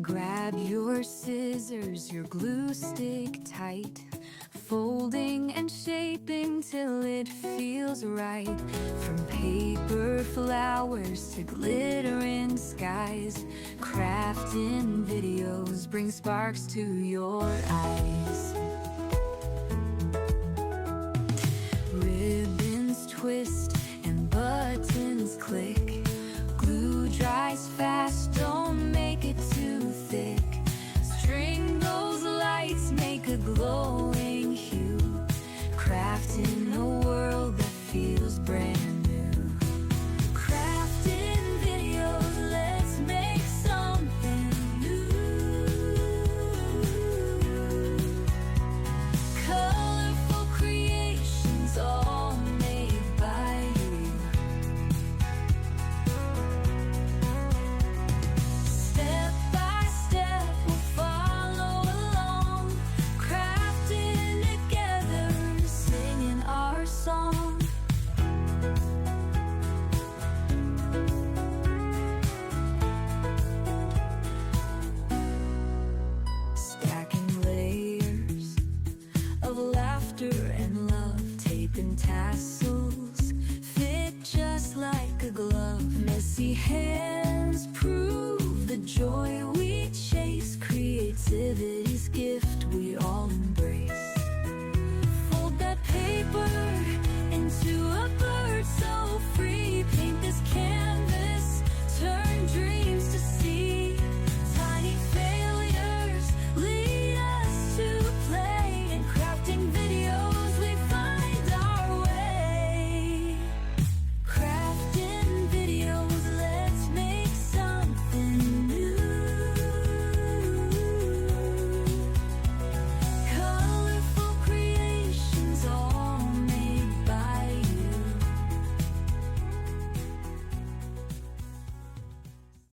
Grab your scissors, your glue stick tight, folding and shaping till it feels right. From paper flowers to glittering skies, crafting videos bring sparks to your eyes. Ribbons twist and buttons click, glue dries fast, don't make it too thick. String those lights, make a glowing hue, crafting a world that feels brand new. Crafting videos, let's make something new. Colorful creations, all made by you. Step by step, we'll follow along, crafting together, singing our song. Stacking layers of laughter and love, taping tassels fit just like a glove. Messy hair